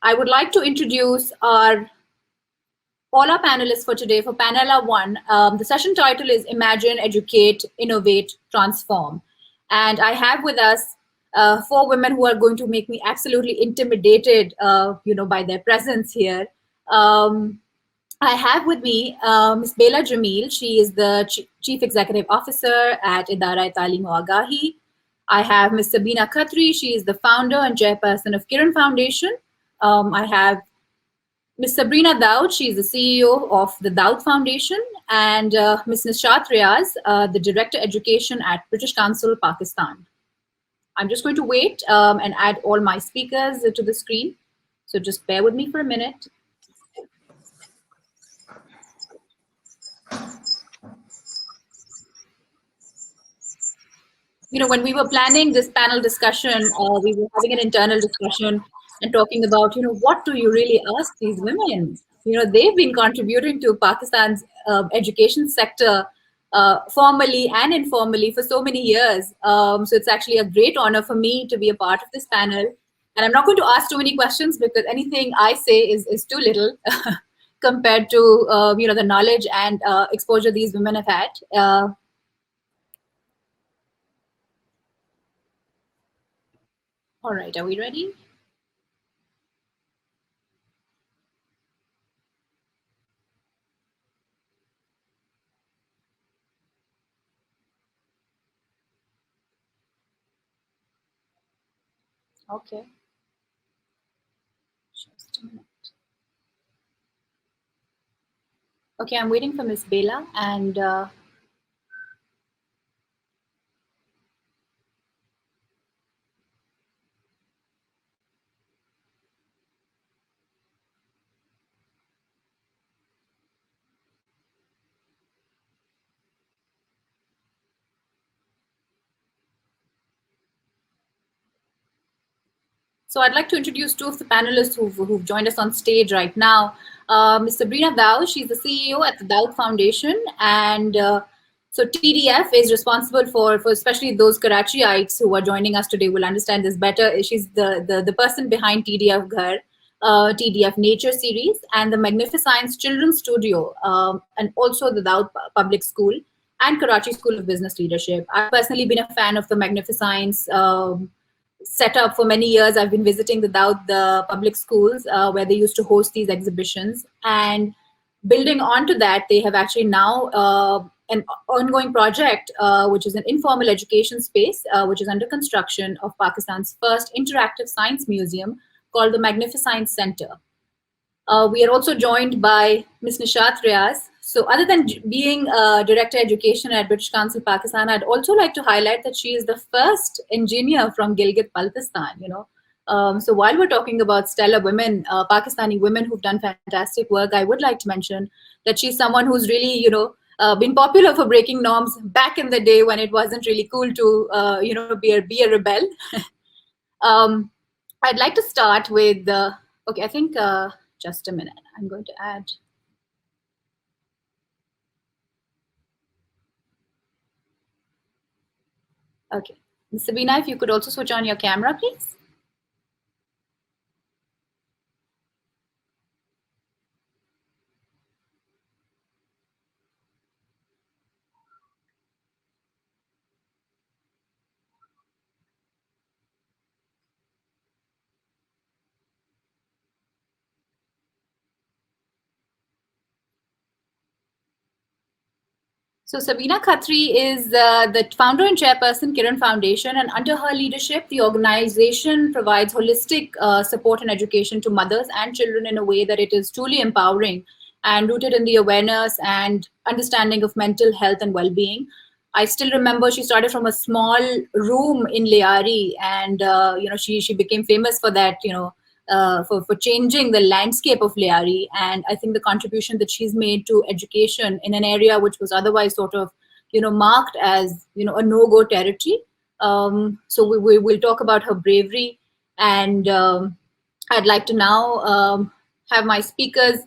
I would like to introduce all our panelists for today for PanElla 1. The session title is Imagine, Educate, Innovate, Transform. And I have with us 4 women who are going to make me absolutely intimidated, by their presence here. I have with me Ms. Baela Jamil. She is the Chief Executive Officer at Idaara Taleem Agahi. I have Ms. Sabina Khatri. She is the founder and chairperson of Kiran Foundation. I have Ms. Sabrina Dawood. She is the CEO of the Dawood Foundation. And Ms. Nishat Riaz, the Director Education at British Council, Pakistan. I'm just going to wait and add all my speakers to the screen. So just bear with me for a minute. When we were planning this panel discussion, we were having an internal discussion and talking about, what do you really ask these women? They've been contributing to Pakistan's education sector formally and informally for so many years. So it's actually a great honor for me to be a part of this panel. And I'm not going to ask too many questions because anything I say is too little compared to, the knowledge and exposure these women have had. All right, are we ready? Okay. Just a minute. Okay, I'm waiting for Ms. Baela and so I'd like to introduce 2 of the panelists who've joined us on stage right now. Ms. Sabrina Dawood, she's the CEO at the Dawood Foundation, and so TDF is responsible for especially those Karachiites who are joining us today will understand this better. She's the person behind TDF Ghar, TDF Nature Series, and the Magnificence Children's Studio, and also the Dawood Public School and Karachi School of Business Leadership. I've personally been a fan of the Magnificence set up for many years. I've been visiting the public schools where they used to host these exhibitions, and building onto that, they have actually now an ongoing project, which is an informal education space, which is under construction of Pakistan's first interactive science museum called the Magnificence Center. We are also joined by Ms. Nishat Riaz. So other than being Director Education at British Council Pakistan, I'd also like to highlight that she is the first engineer from Gilgit-Baltistan, so while we're talking about stellar women, Pakistani women who've done fantastic work, I would like to mention that she's someone who's really, been popular for breaking norms back in the day when it wasn't really cool to, be a rebel. I'd like to start with, okay, I think, just a minute. I'm going to add. Okay. Ms. Sabina, if you could also switch on your camera, please. So Sabina Khatri is the founder and chairperson, Kiran Foundation, and under her leadership, the organization provides holistic support and education to mothers and children in a way that it is truly empowering and rooted in the awareness and understanding of mental health and well-being. I still remember she started from a small room in Liari, and she became famous for that, for changing the landscape of Liari. And I think the contribution that she's made to education in an area which was otherwise sort of, marked as, a no-go territory. So we will talk about her bravery. And I'd like to now have my speakers.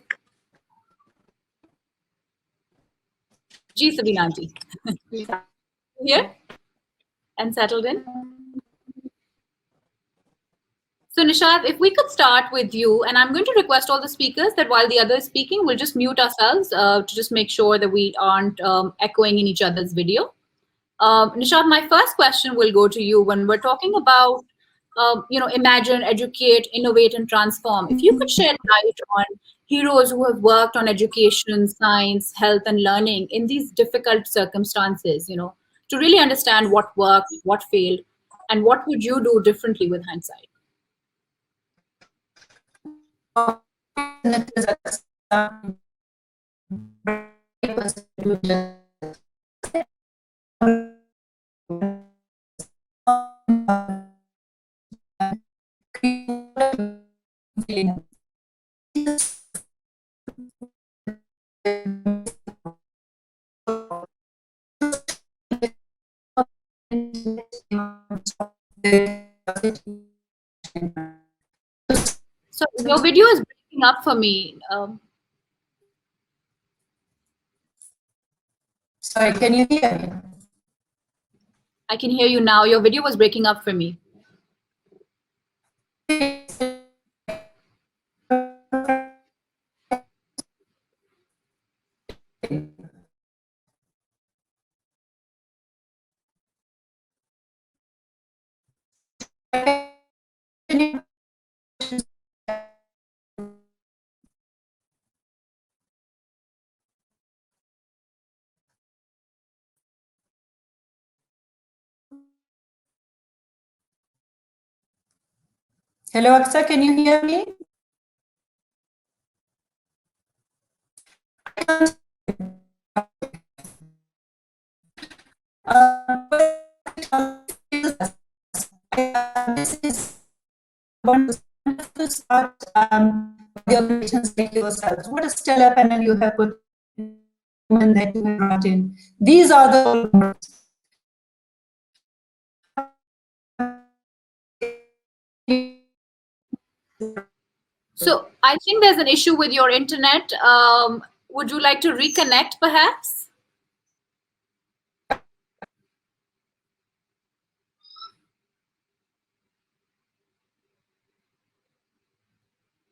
Ji Sabina aunty. Here and settled in. So, Nishat, if we could start with you, and I'm going to request all the speakers that while the other is speaking, we'll just mute ourselves to just make sure that we aren't echoing in each other's video. Nishat, my first question will go to you when we're talking about, imagine, educate, innovate, and transform. If you could shed light on heroes who have worked on education, science, health, and learning in these difficult circumstances, to really understand what worked, what failed, and what would you do differently with hindsight? So your video is breaking up for me. Sorry, can you hear me? I can hear you now. Your video was breaking up for me. Hello, Aqsa, can you hear me? This is to start the organizations like yourselves. What a stellar panel you have put in that you have brought in. These are the So I think there's an issue with your internet. Would you like to reconnect, perhaps?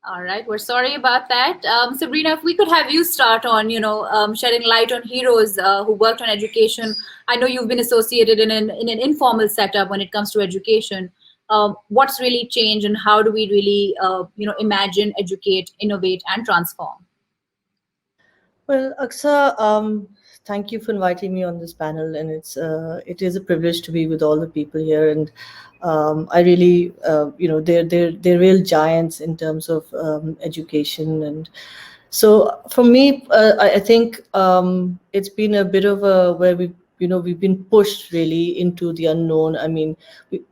All right, we're sorry about that. Sabrina, if we could have you start on, shedding light on heroes who worked on education. I know you've been associated in an informal setup when it comes to education. What's really changed, and how do we really, imagine, educate, innovate, and transform? Well, Aksa, thank you for inviting me on this panel, and it is a privilege to be with all the people here. And I really, they're real giants in terms of education. And so for me, I think it's been a bit of a where we've been pushed really into the unknown. I mean,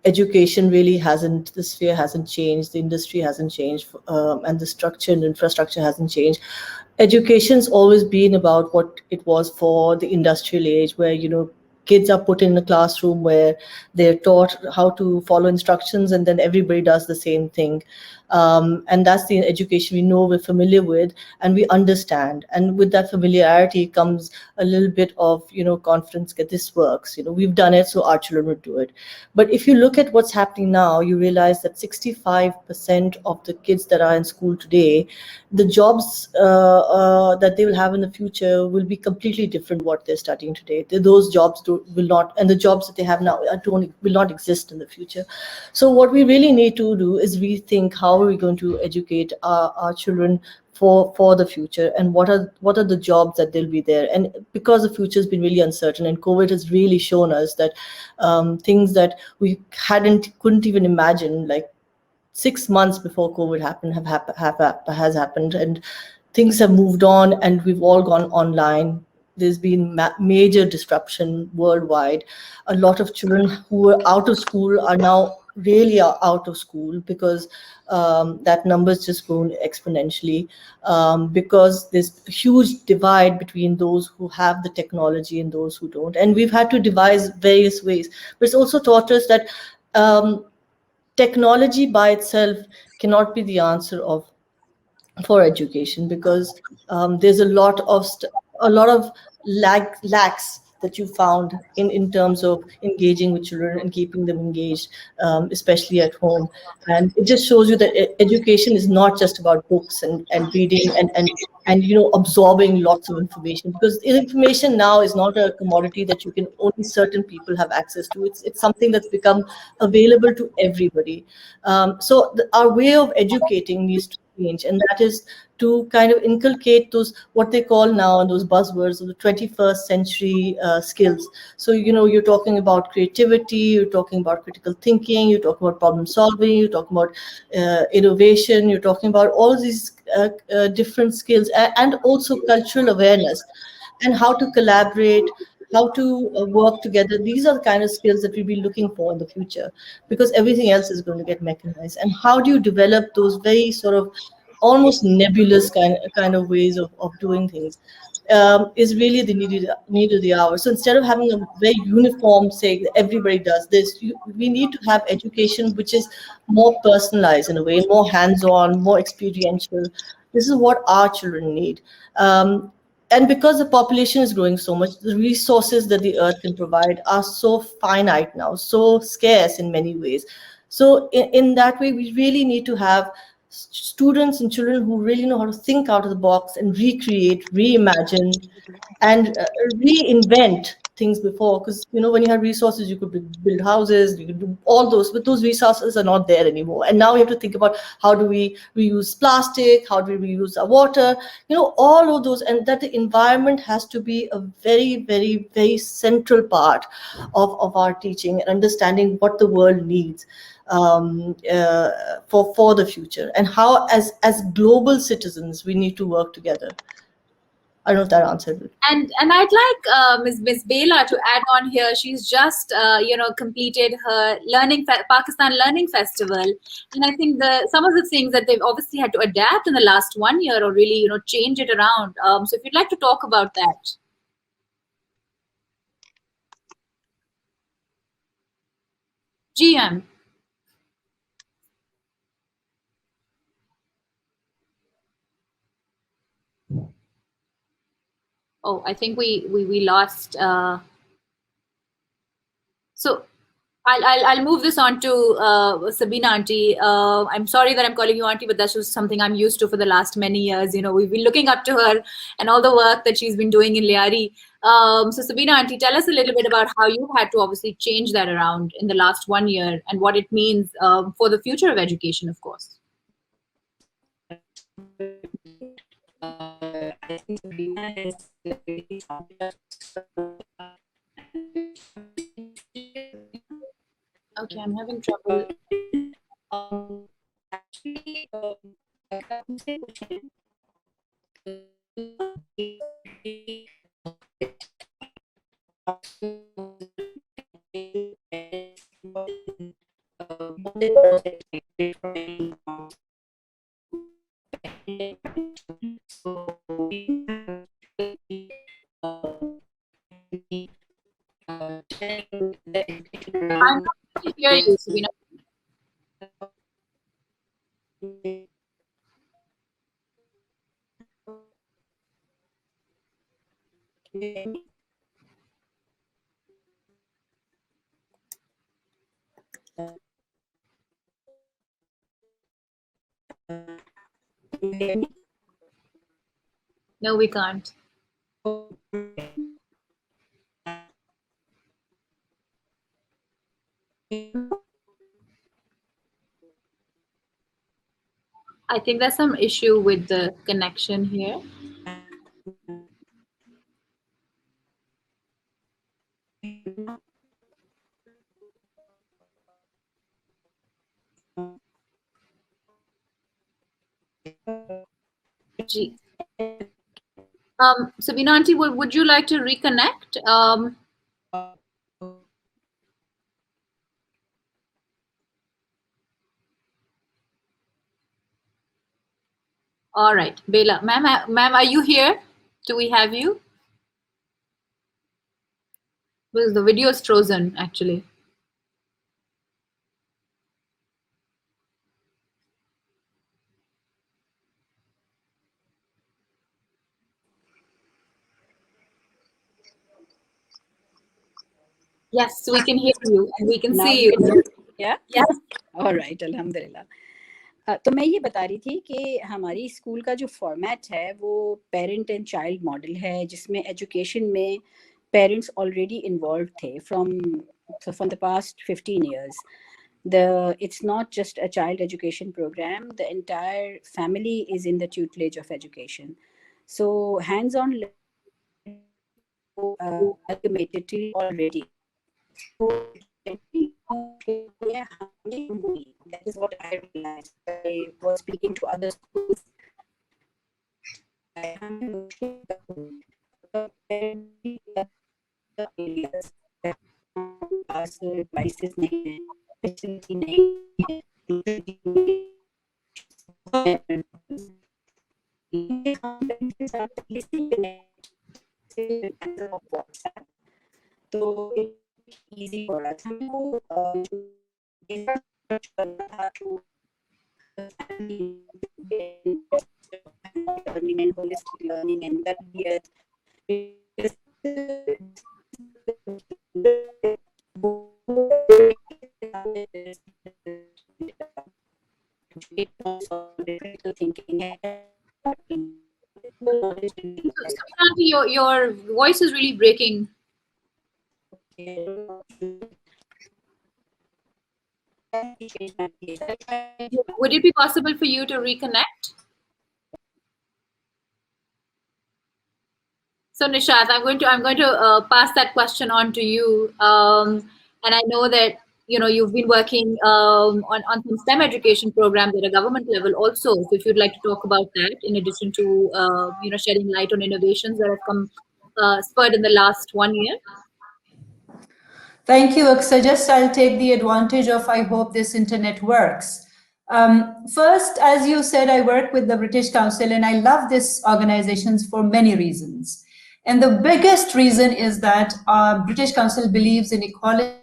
education really hasn't, the sphere hasn't changed, the industry hasn't changed, and the structure and infrastructure hasn't changed. Education's always been about what it was for the industrial age, where kids are put in a classroom where they're taught how to follow instructions, and then everybody does the same thing. And that's the education we know, we're familiar with, and we understand. And with that familiarity comes a little bit of confidence that this works. We've done it, so our children would do it. But if you look at what's happening now, you realize that 65% of the kids that are in school today, the jobs that they will have in the future will be completely different what they're studying today. Those jobs will not, and the jobs that they have now will not exist in the future. So what we really need to do is rethink how are we going to educate our children for the future, and what are the jobs that they'll be there. And because the future has been really uncertain, and COVID has really shown us that things that we couldn't even imagine, like 6 months before COVID happened, has happened, and things have moved on, and we've all gone online. There's been major disruption worldwide. A lot of children who were out of school are now really out of school, because that number's just grown exponentially, because there's a huge divide between those who have the technology and those who don't. And we've had to devise various ways, but it's also taught us that technology by itself cannot be the answer for education, because there's a lot of lacks that you found in terms of engaging with children and keeping them engaged, especially at home. And it just shows you that education is not just about books and reading and absorbing lots of information, because information now is not a commodity that you can only certain people have access to. It's something that's become available to everybody. So our way of educating needs to change, and that is to kind of inculcate those what they call now those buzzwords of the 21st century skills. So you're talking about creativity, you're talking about critical thinking, you're talking about problem solving, you're talking about innovation, you're talking about all of these different skills, and also cultural awareness and how to collaborate, how to work together. These are the kind of skills that we'll be looking for in the future, because everything else is going to get mechanized. And how do you develop those very sort of almost nebulous kind of ways of doing things, is really the need of the hour. So instead of having a very uniform, say that everybody does this, we need to have education which is more personalized in a way, more hands-on, more experiential. This is what our children need. And because the population is growing so much, the resources that the earth can provide are so finite now, so scarce in many ways. So in that way, we really need to have students and children who really know how to think out of the box and recreate, reimagine, and reinvent things before. Because when you had resources, you could build houses, you could do all those, but those resources are not there anymore. And now we have to think about how do we reuse plastic, how do we reuse our water, all of those, and that the environment has to be a very, very, very central part of our teaching and understanding what the world needs for the future, and how as global citizens we need to work together. I don't know if that answered it. And I'd like Miss Baela to add on here. She's just completed her Pakistan Learning Festival, and I think some of the things that they've obviously had to adapt in the last 1 year, or really change it around. So if you'd like to talk about that. GM. Oh, I think we lost. So I'll move this on to Sabina auntie. I'm sorry that I'm calling you auntie, but that's just something I'm used to for the last many years. We've been looking up to her and all the work that she's been doing in Lyari. So Sabina auntie, tell us a little bit about how you've had to obviously change that around in the last 1 year, and what it means for the future of education, of course. I think Sabrina is very Okay, I'm having trouble. Actually, I'm not able to hear you, Sabina. No, we can't. I think there's some issue with the connection here. Gee. Sabina auntie, would you like to reconnect? All right, Baela, ma'am, are you here? Do we have you? Because the video is frozen, actually. Yes, we can hear you and we can Now see you can you. hear me? Yeah? Yes. All right, अल्हम्दुलिल्लाह. तो मैं ये बता रही थी कि हमारी school का जो फॉर्मेट है वो पेरेंट एंड चाइल्ड मॉडल है, जिसमें एजुकेशन में पेरेंट्स ऑलरेडी इन्वॉल्व थे from the past 15 years. It's not just a child education program, the entire family is in the tutelage of education. So hands-on amalgamated already. So that is what I realized. I was speaking to other schools. Areas pass devices नहीं है, facility नहीं है, तो easy for us. हमें वो करना था to learning and holistic learning and that critical thinking. Sabina, your voice is really breaking. Would it be possible for you to reconnect? So Nishat, I'm going to pass that question on to you. And I know that you've been working on some STEM education programs at a government level also. So if you'd like to talk about that, in addition to shedding light on innovations that have come spurred in the last 1 year. Thank you, Aqsa. Just I'll take the advantage of, I hope this internet works. First, as you said, I work with the British Council and I love this organizations for many reasons. And the biggest reason is that British Council believes in equality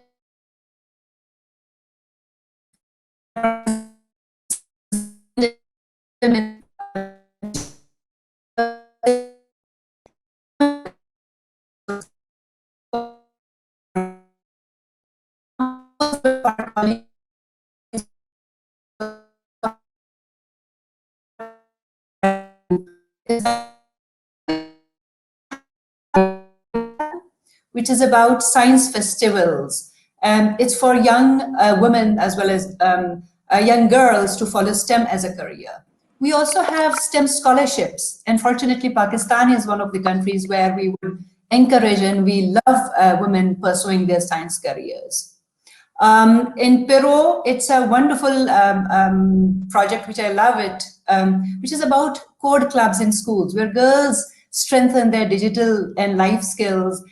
which is about science festivals. It's for young women as well as young girls to follow STEM as a career. We also have STEM scholarships. And fortunately, Pakistan is one of the countries where we would encourage and we love women pursuing their science careers. In Peru, it's a wonderful project, which I love it, which is about code clubs in schools, where girls strengthen their digital and life skills.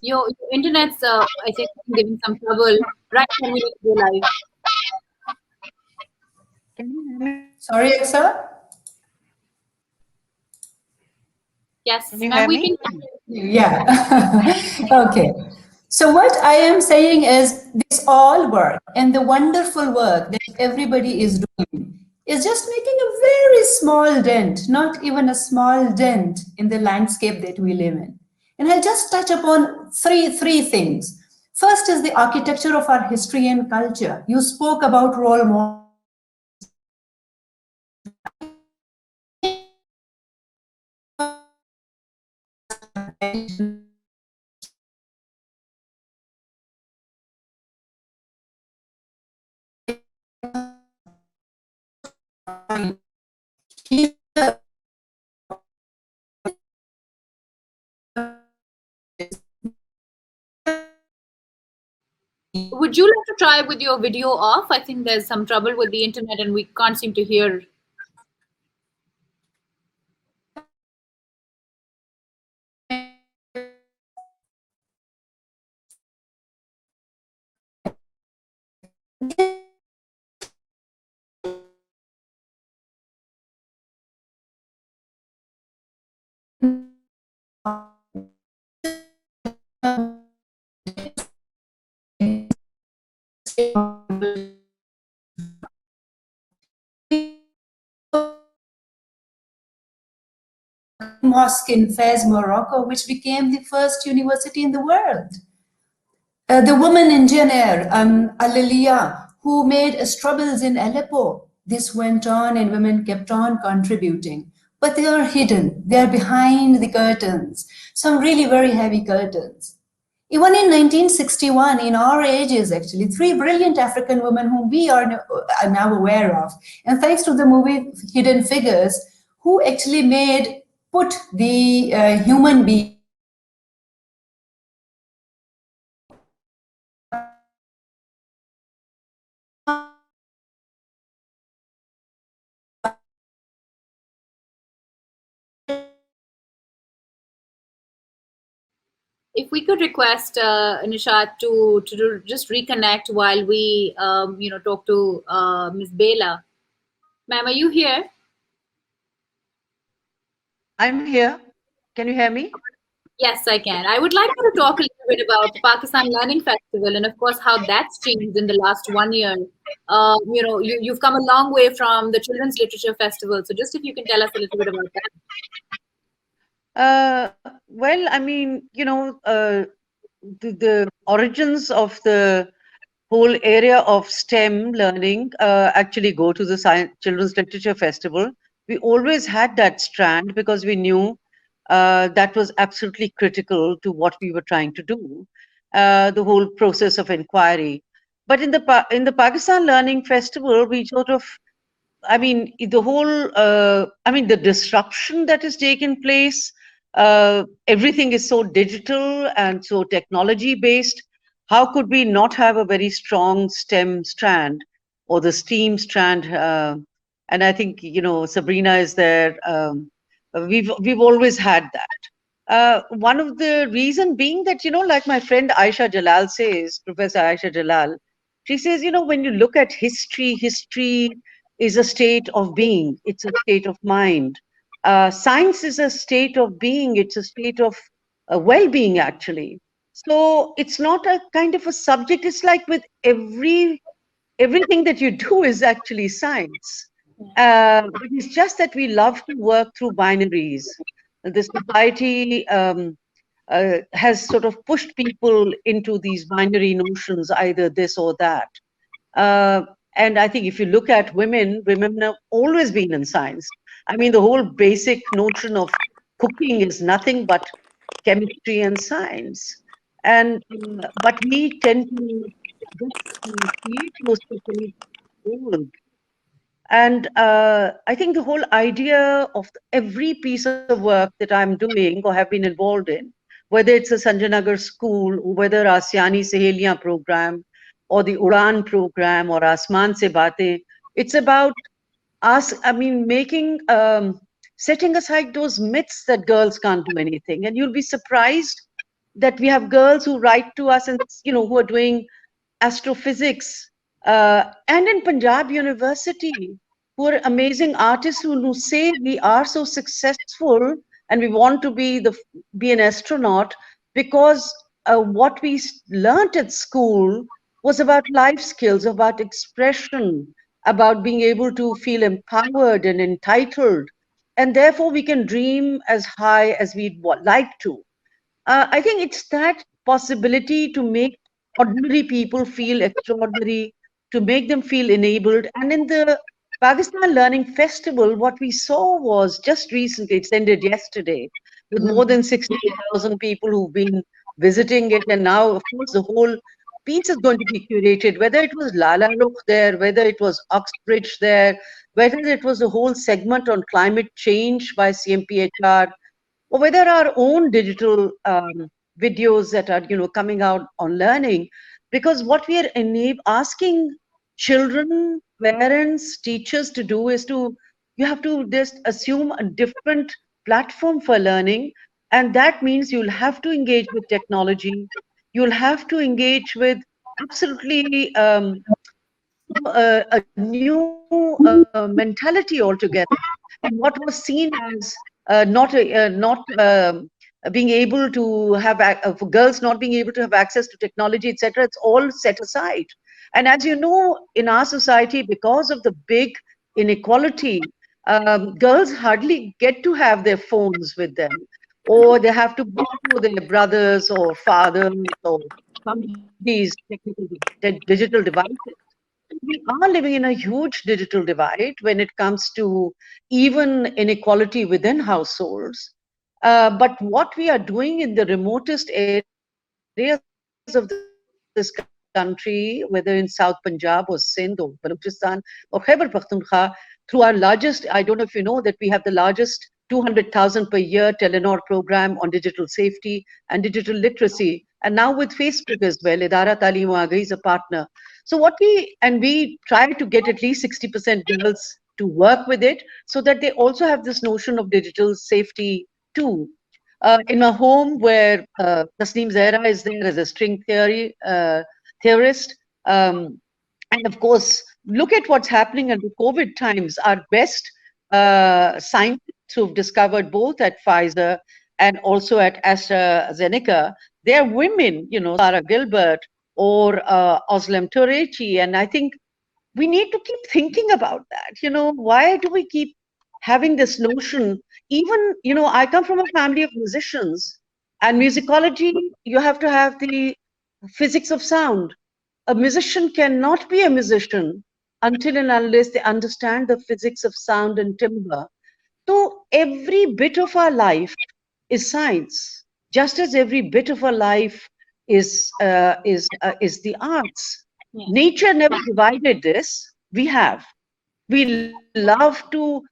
Your internet's, I think, giving some trouble right when we need to go live. Sorry, Aqsa? Yes, Can you ma'am, hear we me? can. Yeah. Okay. So what I am saying is this all work and the wonderful work that everybody is doing is just making a very small dent, not even a small dent in the landscape that we live in. And I'll just touch upon three things. First is the architecture of our history and culture. You spoke about role models. Would you like to try with your video off? I think there's some trouble with the internet and we can't seem to hear. Mosque in Fez, Morocco, which became the first university in the world. The woman engineer, Alalia, who made troubles in Aleppo. This went on and women kept on contributing. But they are hidden. They are behind the curtains, some really very heavy curtains. Even in 1961, in our ages, actually, three brilliant African women whom we are now aware of, and thanks to the movie Hidden Figures, who actually put the human being If we could request Nishat to just reconnect while we talk to Ms. Baela. Ma'am, are you here? I'm here. Can you hear me? Yes, I can. I would like you to talk a little bit about the Pakistan Learning Festival and, of course, how that's changed in the last 1 year. You've come a long way from the Children's Literature Festival. So just if you can tell us a little bit about that. Well, I mean, the origins of the whole area of STEM learning actually go to the Children's Literature Festival. We always had that strand because we knew that was absolutely critical to what we were trying to do, the whole process of inquiry. But in the Pakistan Learning Festival, we sort of, I mean, the whole, the disruption that has taken place, everything is so digital and so technology based. How could we not have a very strong STEM strand or the STEAM strand? And I think, Sabrina is there. We've always had that. One of the reason being that, like my friend Aisha Jalal says, Professor Aisha Jalal, she says, when you look at history is a state of being. It's a state of mind. Science is a state of being. It's a state of well-being, actually. So it's not a kind of a subject. It's like with everything that you do is actually science. But it's just that we love to work through binaries. The society has sort of pushed people into these binary notions, either this or that. And I think if you look at women have always been in science. I mean, the whole basic notion of cooking is nothing but chemistry and science. And but we tend to just create most of the old. And I think the whole idea of every piece of work that I'm doing or have been involved in, whether it's a Sanjay Nagar school, or whether Asyani Saheliyan program, or the Udan program, or Asman Se Baatein, it's about us, setting aside those myths that girls can't do anything. And you'll be surprised that we have girls who write to us and, who are doing astrophysics, and in Punjab University, who are amazing artists who say we are so successful and we want to be an astronaut because what we learnt at school was about life skills, about expression, about being able to feel empowered and entitled, and therefore we can dream as high as we'd like to. I think it's that possibility to make ordinary people feel extraordinary, to make them feel enabled. And in the Pakistan Learning Festival, what we saw was just recently, it's ended yesterday, with more than 60,000 people who've been visiting it. And now, of course, the whole piece is going to be curated, whether it was Lala Rukh there, whether it was Oxbridge there, whether it was a whole segment on climate change by CMPHR, or whether our own digital videos that are, coming out on learning. Because what we are asking children, parents, teachers to do is you have to just assume a different platform for learning. And that means you'll have to engage with technology. You'll have to engage with absolutely a new mentality altogether. And what was seen as not being able to have for girls not being able to have access to technology, etc. It's all set aside. And as you know, in our society, because of the big inequality, girls hardly get to have their phones with them, or they have to borrow their brothers or fathers or somebody's technical digital devices. We are living in a huge digital divide when it comes to even inequality within households. But what we are doing in the remotest areas of this country, whether in South Punjab or Sindh or Balochistan or Khyber Pakhtunkhwa, through our largest, I don't know if you know that we have the largest 200,000 per year Telenor program on digital safety and digital literacy. And now with Facebook as well, Idaara Taleem Agahi is a partner. So we try to get at least 60% girls to work with it so that they also have this notion of digital safety too. In a home where Tasneem Zahra is there as a string theorist, and of course, look at what's happening in the COVID times. Our best scientists who've discovered both at Pfizer and also at AstraZeneca, they're women, Sarah Gilbert or Oslem Torechi. And I think we need to keep thinking about that. Why do we keep having this notion? Even, I come from a family of musicians, and musicology, you have to have the physics of sound. A musician cannot be a musician until and unless they understand the physics of sound and timbre. So every bit of our life is science, just as every bit of our life is the arts. Yeah. Nature never divided this. We have. We love to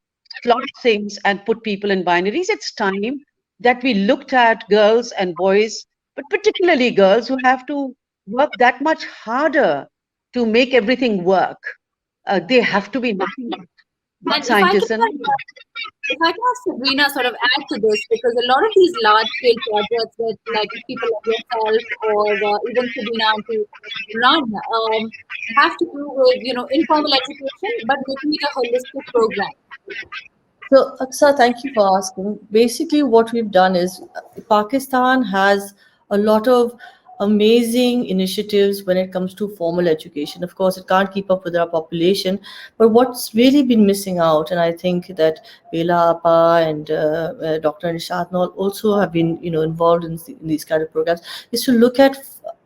slot things and put people in binaries. It's time that we looked at girls and boys, but particularly girls who have to work that much harder to make everything work. They have to be nothing but And if I can, scientists and if I can ask Sabrina sort of add to this, because a lot of these large scale projects that like people like yourself or even Sabrina to run have to do with informal education, but making it a holistic program. So, Aqsa, thank you for asking. Basically, what we've done is Pakistan has a lot of amazing initiatives when it comes to formal education. Of course, it can't keep up with our population, but what's really been missing out, and I think that Baela Appa and Dr. Nishat and all also have been, involved in these kind of programs, is to look at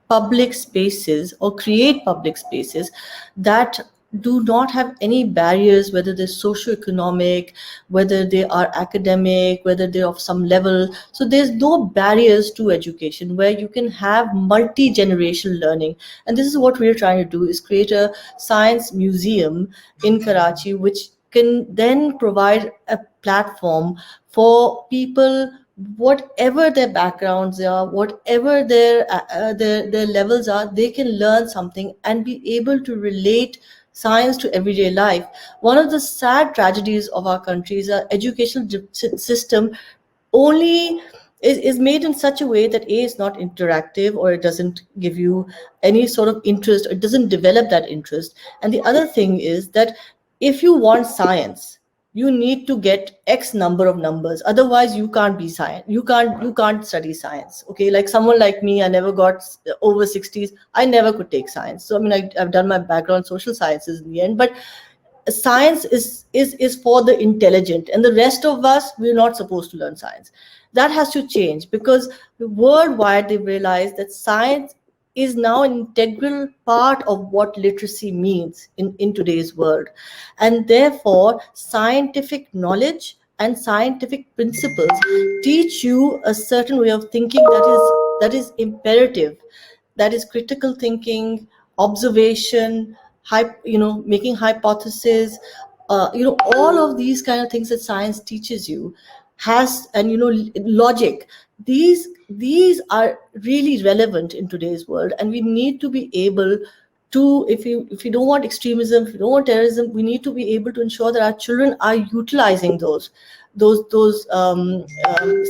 public spaces or create public spaces that do not have any barriers, whether they're socio-economic, whether they are academic, whether they're of some level. So there's no barriers to education where you can have multi-generational learning. And this is what we're trying to do, is create a science museum in Karachi, which can then provide a platform for people, whatever their backgrounds are, whatever their levels are, they can learn something and be able to relate science to everyday life. One of the sad tragedies of our country is our educational system only is made in such a way that A, is not interactive, or it doesn't give you any sort of interest, or it doesn't develop that interest. And the other thing is that if you want science, you need to get X number of numbers, otherwise you can't be science, you can't study science. Okay, like someone like me, I never got over 60s, I never could take science. So I mean, I've done my background social sciences in the end, but science is for the intelligent, and the rest of us, we're not supposed to learn science. That has to change, because worldwide they've realized that science is now an integral part of what literacy means in today's world. And therefore scientific knowledge and scientific principles teach you a certain way of thinking that is imperative. that is critical thinking, observation, making hypotheses, all of these kind of things that science teaches you has, and logic. These are really relevant in today's world, and we need to be able to, if you don't want extremism, if you don't want terrorism, we need to be able to ensure that our children are utilizing those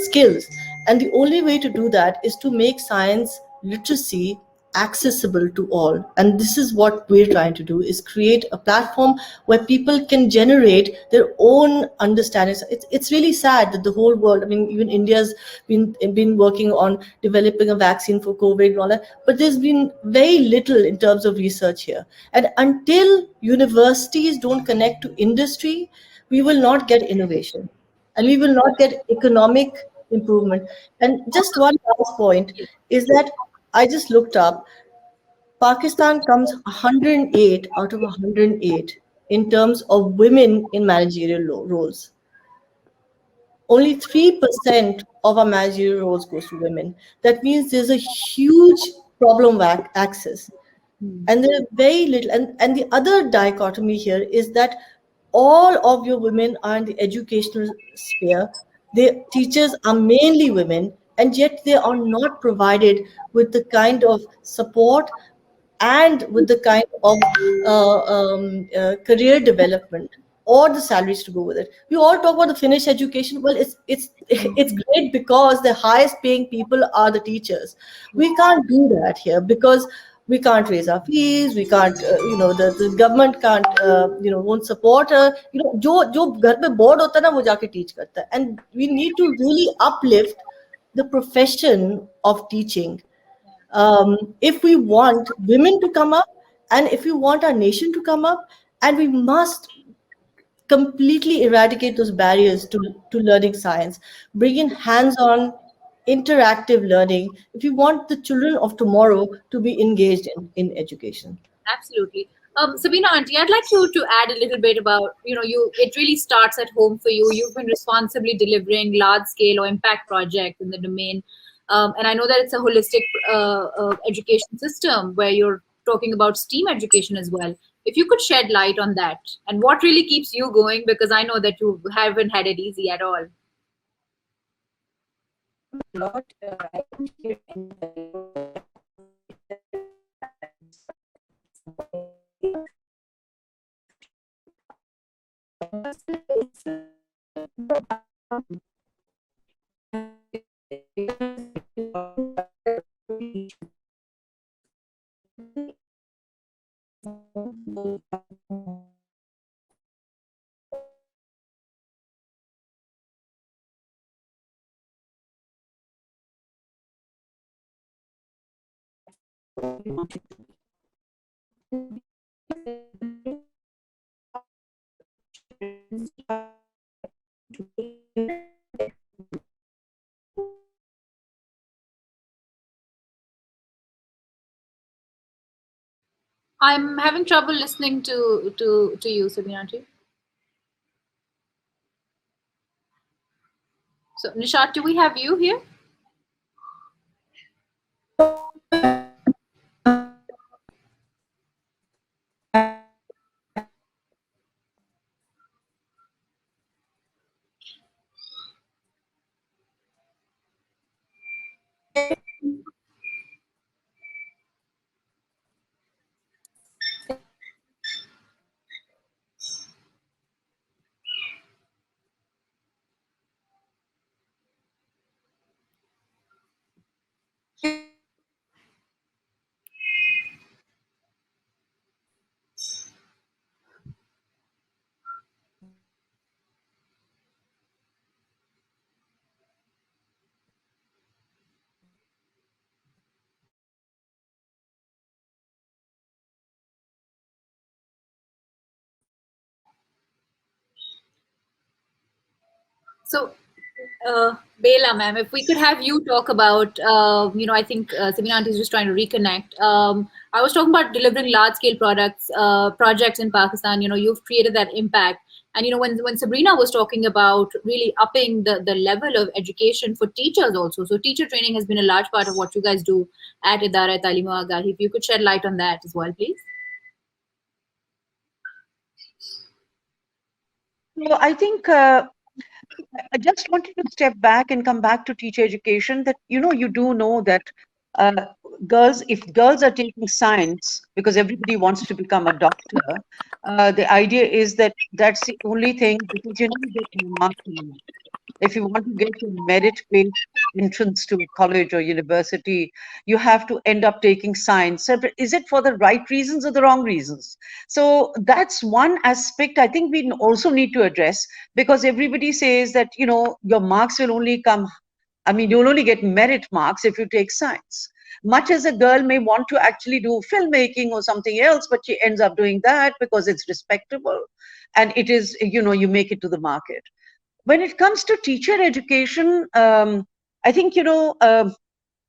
skills. And the only way to do that is to make science literacy accessible to all. And this is what we're trying to do, is create a platform where people can generate their own understandings. It's really sad that the whole world, I mean, even India's been working on developing a vaccine for COVID and all that, but there's been very little in terms of research here. And until universities don't connect to industry, we will not get innovation, and we will not get economic improvement. And just one last point is that I just looked up, Pakistan comes 108 out of 108 in terms of women in managerial roles. Only 3% of our managerial roles goes to women. That means there's a huge problem of access. And there are very little. And the other dichotomy here is that all of your women are in the educational sphere. The teachers are mainly women, and yet they are not provided with the kind of support and with the kind of career development or the salaries to go with it. We all talk about the Finnish education. Well, it's great because the highest paying people are the teachers. We can't do that here because we can't raise our fees. We can't, the government can't, won't support her. जो घर पे board होता है ना, वो जाके teach करता है. And we need to really uplift the profession of teaching. If we want women to come up, and if we want our nation to come up, and we must completely eradicate those barriers to learning science, bring in hands-on interactive learning, if you want the children of tomorrow to be engaged in education. Absolutely. Sabina Auntie, I'd like you to add a little bit about, it really starts at home for you. You've been responsibly delivering large scale or impact projects in the domain. And I know that it's a holistic education system where you're talking about STEAM education as well. If you could shed light on that and what really keeps you going, because I know that you haven't had it easy at all. Lot, I don't hear I'm having trouble listening to you, Sabina Auntie. So, Nishat, do we have you here? So, Baela, ma'am, if we could have you talk about, I think Sabina Auntie is just trying to reconnect. I was talking about delivering large-scale projects in Pakistan. You've created that impact. And when Sabrina was talking about really upping the level of education for teachers also, so teacher training has been a large part of what you guys do at Idaara, Taleem, Agahi. If you could shed light on that as well, please. So I think I just wanted to step back and come back to teacher education. That you do know that uh, if girls are taking science because everybody wants to become a doctor, the idea is that that's the only thing because you need to get marks. If you want to get a merit-based entrance to college or university, you have to end up taking science. So, but is it for the right reasons or the wrong reasons? So that's one aspect I think we also need to address, because everybody says that, your marks will only come, I mean, you'll only get merit marks if you take science. Much as a girl may want to actually do filmmaking or something else, but she ends up doing that because it's respectable and it is, you make it to the market. When it comes to teacher education, I think,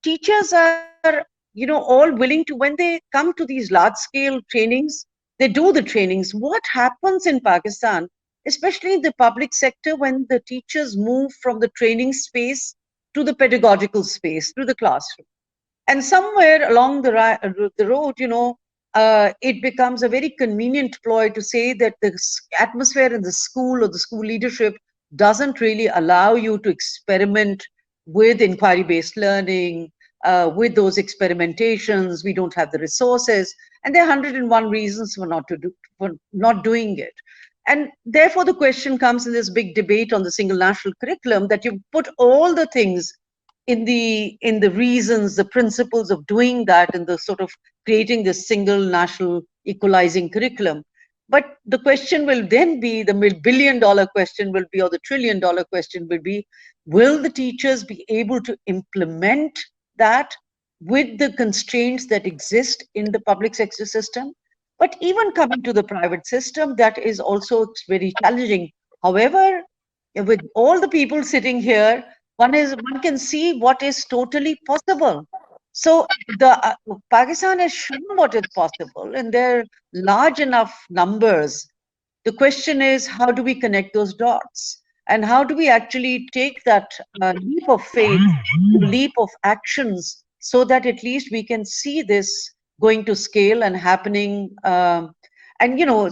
teachers are, all willing to, when they come to these large scale trainings, they do the trainings. What happens in Pakistan, especially in the public sector, when the teachers move from the training space to the pedagogical space, to the classroom? And somewhere along the road, it becomes a very convenient ploy to say that the atmosphere in the school or the school leadership doesn't really allow you to experiment with inquiry-based learning, with those experimentations. We don't have the resources, and there are 101 reasons for not doing it. And therefore, the question comes in this big debate on the single national curriculum that you put all the things in the reasons, the principles of doing that, and the sort of creating this single national equalizing curriculum. But the question will then be, the billion-dollar question will be, or the trillion-dollar question will be, will the teachers be able to implement that with the constraints that exist in the public sector system? But even coming to the private system, that is also very challenging. However, with all the people sitting here, one can see what is totally possible. So the Pakistan has shown what is possible, and there are large enough numbers. The question is, how do we connect those dots? And how do we actually take that leap of faith, leap of actions, so that at least we can see this going to scale and happening, and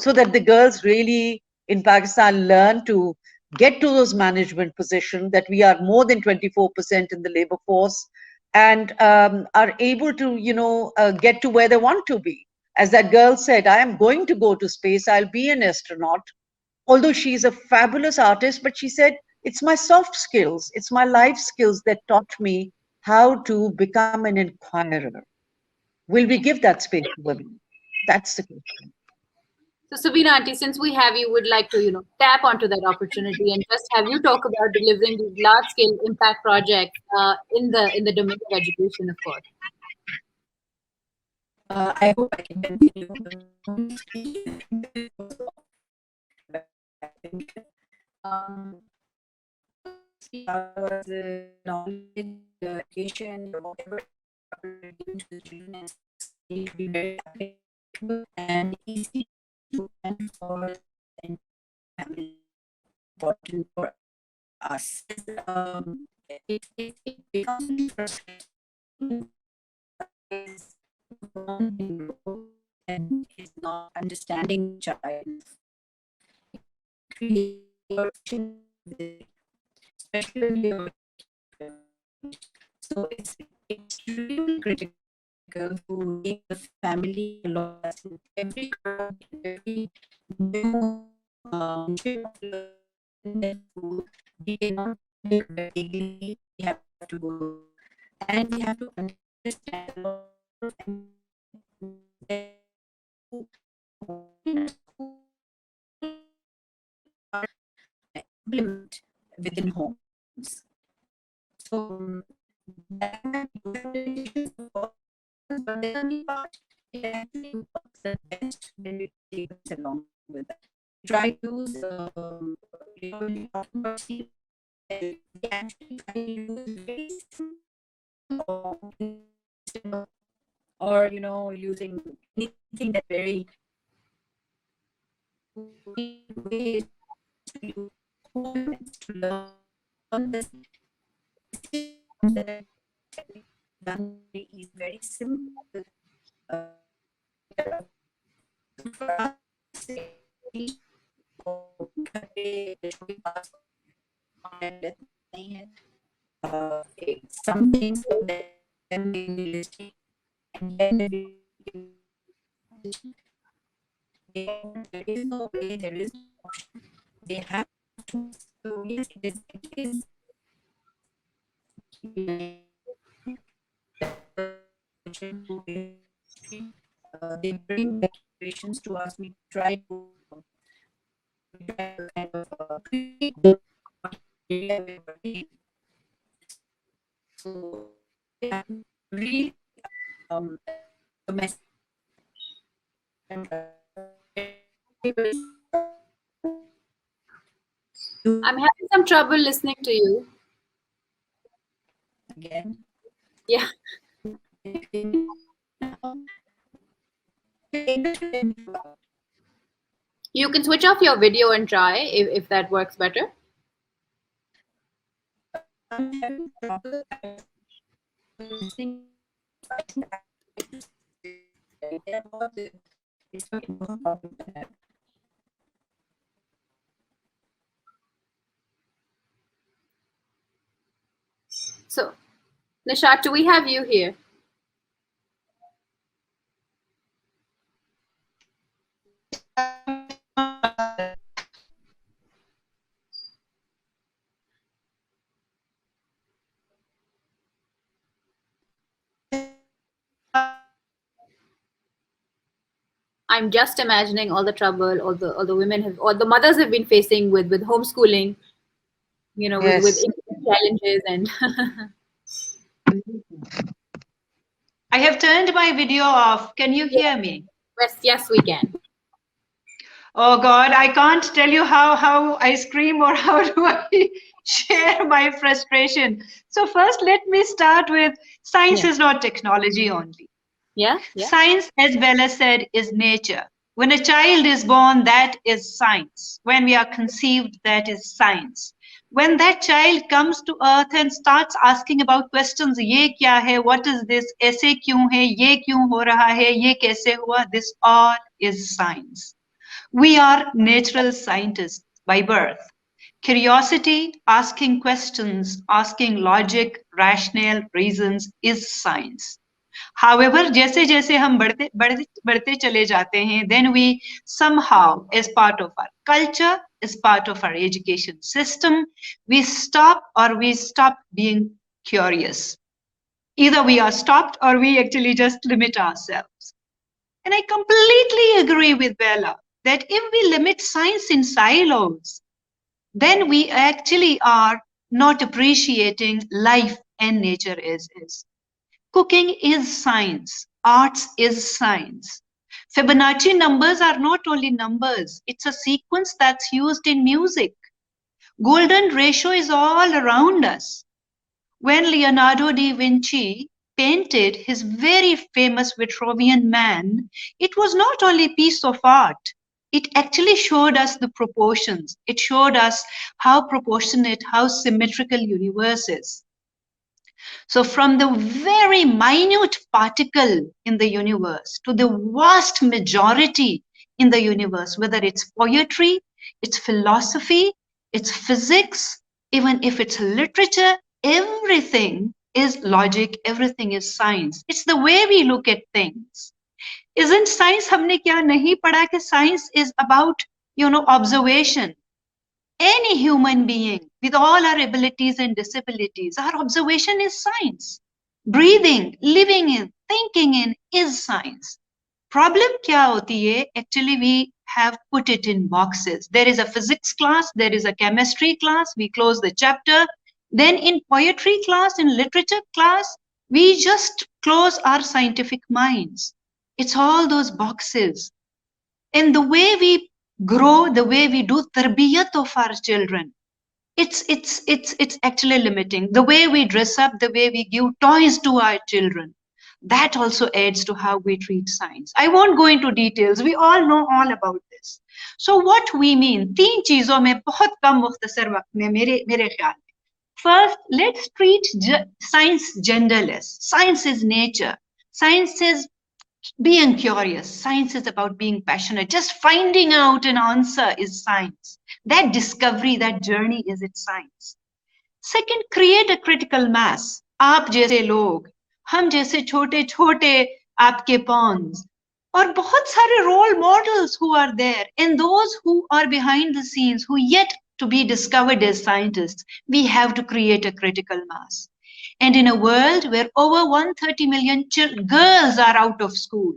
so that the girls really in Pakistan learn to get to those management positions, that we are more than 24% in the labor force, and are able to, get to where they want to be. As that girl said, I am going to go to space, I'll be an astronaut. Although she's a fabulous artist, but she said, it's my soft skills, it's my life skills that taught me how to become an inquirer. Will we give that space to women? That's the question. So, Sabina auntie, since we have you, would like to, tap onto that opportunity and just have you talk about delivering these large-scale impact projects in the domain of education, of course. I hope I can continue. um, was knowledge, education, or whatever given to the children need to be very applicable and easy to and for the family, important for us. It becomes frustrating and is not understanding child. Especially when you're so it's extremely critical to make the family a lot. Every new we cannot regularly, we have to go and we have to understand implement within homes. So that but the only part it actually works the best when we take it along with that. Try to use when you talk about we actually try to use very simple or using anything that very ways very simple. Some things for them may be listening, and then there is no way, there is no option. They have to. So yes, it is. They bring questions to us. We try to kind of create the area we're working. So yeah, really the message. I'm having some trouble listening to you. Again. Yeah. You can switch off your video and try if that works better. I'm having trouble listening. So, Nishat, do we have you here? I'm just imagining all the trouble, all the women have, all the mothers have been facing with homeschooling, you know, with Yes. challenges and. I have turned my video off. Can you hear me? Yes, we can. Oh God, I can't tell you how I scream or how do I share my frustration. So first, let me start with science is not technology only. Yeah. Science, as Baela said, is nature. When a child is born, that is science. When we are conceived, that is science. When that child comes to earth and starts asking about questions, ye kya hai, what is this, aise kyun hai, ye kyun ho raha hai, ye kaise hua, this all is science. We are natural scientists by birth. Curiosity, asking questions, asking logic, rational reasons is science. However, जैसे जैसे हम बढ़ते चले जाते हैं, then we somehow, as part of our culture, as part of our education system, we stop being curious. Either we are stopped or we actually just limit ourselves. And I completely agree with Baela that if we limit science in silos, then we actually are not appreciating life and nature as is. Cooking is science. Arts is science. Fibonacci numbers are not only numbers, it's a sequence that's used in music. Golden ratio is all around us. When Leonardo da Vinci painted his very famous Vitruvian Man, it was not only a piece of art. It actually showed us the proportions. It showed us how proportionate, how symmetrical universe is. So from the very minute particle in the universe to the vast majority in the universe, whether it's poetry, it's philosophy, it's physics, even if it's literature, everything is logic, everything is science. It's the way we look at things. Isn't science, हमने क्या नहीं पढ़ा कि science is about, observation. Any human being with all our abilities and disabilities, our observation is science. Breathing, living in, thinking in is science. Problem kya hoti hai? Actually, we have put it in boxes. There is a physics class, there is a chemistry class, we close the chapter. Then in poetry class, in literature class, we just close our scientific minds. It's all those boxes. And the way we grow, the way we do tarbiyat of our children, it's actually limiting. The way we dress up, the way we give toys to our children, that also adds to how we treat science. I won't go into details. We all know all about this. So what we mean, तीन चीजों में बहुत कम मुख्तसर वक्त में मेरे ख्याल में. First, let's treat science genderless. Science is nature. Science is being curious. Science is about being passionate. Just finding out an answer is science. That discovery, that journey is its science. Second, create a critical mass. आप जैसे लोग, हम जैसे छोटे छोटे आपके pawns, और बहुत सारे role models who are there, and those who are behind the scenes, who yet to be discovered as scientists. We have to create a critical mass. And in a world where over 130 million girls are out of school,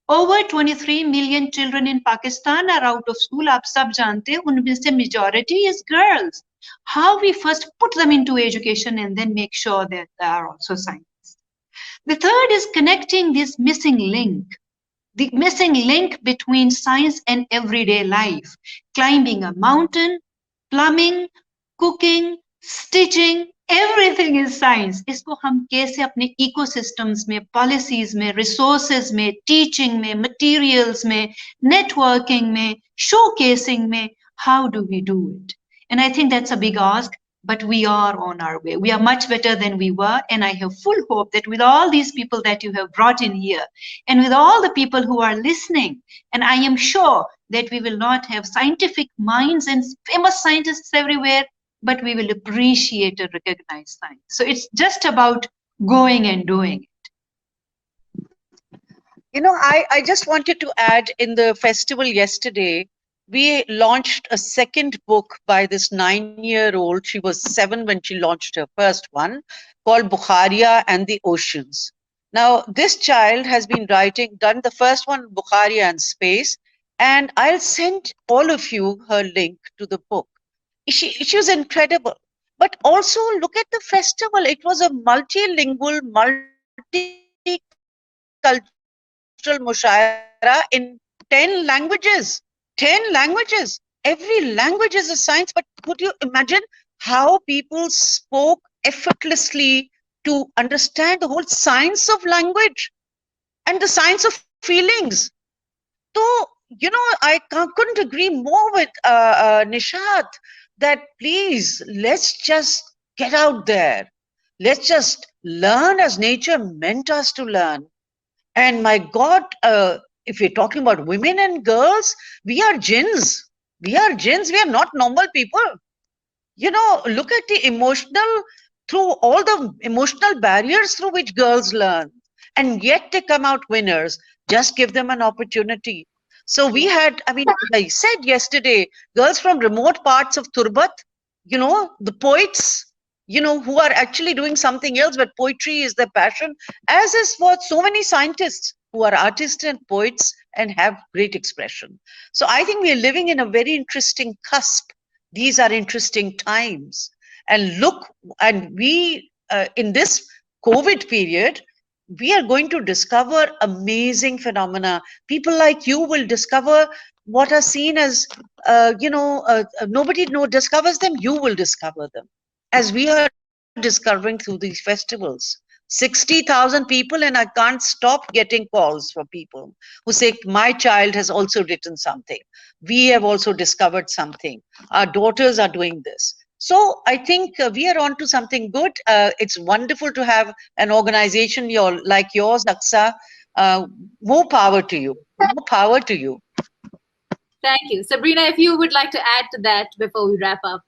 over 23 million children in Pakistan are out of school, आप सब जानते हैं, उनमें से majority is girls. How we first put them into education and then make sure that they are also scientists. The third is connecting this missing link. The missing link between science and everyday life. Climbing a mountain, plumbing, cooking, stitching, everything is science. इसको हम कैसे अपने ecosystems में, policies में, resources में, teaching में, materials में, networking में, showcasing में, how do we do it? And I think that's a big ask, but we are on our way. We are much better than we were, and I have full hope that with all these people that you have brought in here, and with all the people who are listening, and I am sure that we will not have scientific minds and famous scientists everywhere, but we will appreciate and recognize science. So it's just about going and doing it. You know, I just wanted to add, in the festival yesterday, we launched a second book by this 9-year-old. She was 7 when she launched her first one, called Bukharia and the Oceans. Now, this child has been done the first one, Bukharia and Space, and I'll send all of you her link to the book. She was incredible. But also look at the festival. It was a multilingual, multicultural mushaira in 10 languages. 10 languages. Every language is a science, but could you imagine how people spoke effortlessly to understand the whole science of language and the science of feelings? So, you know, I couldn't agree more with Nishat that please, let's just get out there. Let's just learn as nature meant us to learn. And my God, if we're talking about women and girls, we are jinns. We are jinns. We are not normal people. You know, look at the through all the emotional barriers through which girls learn. And yet they come out winners. Just give them an opportunity. So we had, I mean, I said yesterday, girls from remote parts of Turbat, you know, the poets, you know, who are actually doing something else, but poetry is their passion, as is for so many scientists who are artists and poets and have great expression. So I think we are living in a very interesting cusp. These are interesting times. And look, and we, in this COVID period, we are going to discover amazing phenomena. People like you will discover what are seen as, nobody discovers them, you will discover them. As we are discovering through these festivals. 60,000 people, and I can't stop getting calls from people who say, my child has also written something. We have also discovered something. Our daughters are doing this. So I think we are on to something good. It's wonderful to have an organization like yours, Aqsa. More power to you. More power to you. Thank you. Sabrina, if you would like to add to that before we wrap up.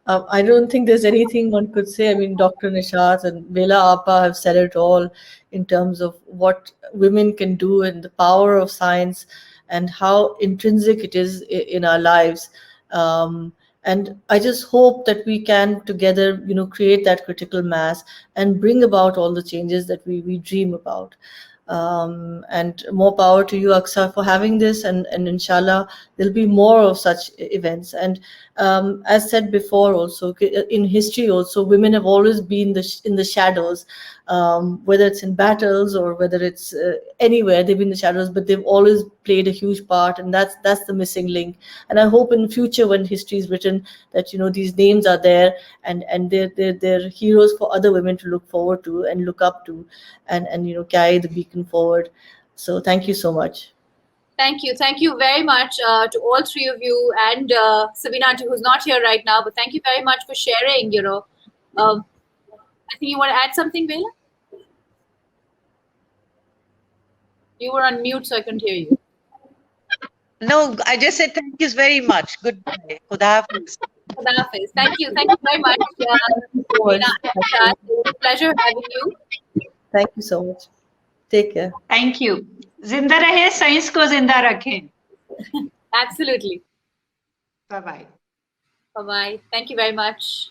I don't think there's anything one could say. I mean, Dr. Nishat and Baela Appa have said it all in terms of what women can do and the power of science and how intrinsic it is in our lives. And I just hope that we can together, create that critical mass and bring about all the changes that we dream about. And more power to you, Aqsa, for having this, and inshallah there'll be more of such events. And as said before, also in history, also women have always been in the shadows, whether it's in battles or whether it's anywhere, they've been in the shadows, but they've always played a huge part, and that's the missing link. And I hope in future, when history is written, that these names are there, and they're heroes for other women to look forward to and look up to, and carry the beacon forward. So thank you so much. Thank you very much to all three of you, and Sabina, who's not here right now, but thank you very much for sharing. I think you want to add something, Baela? You were on mute, so I couldn't hear you. No, I just said thank you very much. Goodbye. Khuda Hafiz. Khuda Hafiz. Thank you very much, Sabina and Nishat. It was a pleasure having you. Thank you so much. Take care. Thank you. जिंदा रहे, science को जिंदा रखें. Absolutely. Bye bye. Bye bye. Thank you very much.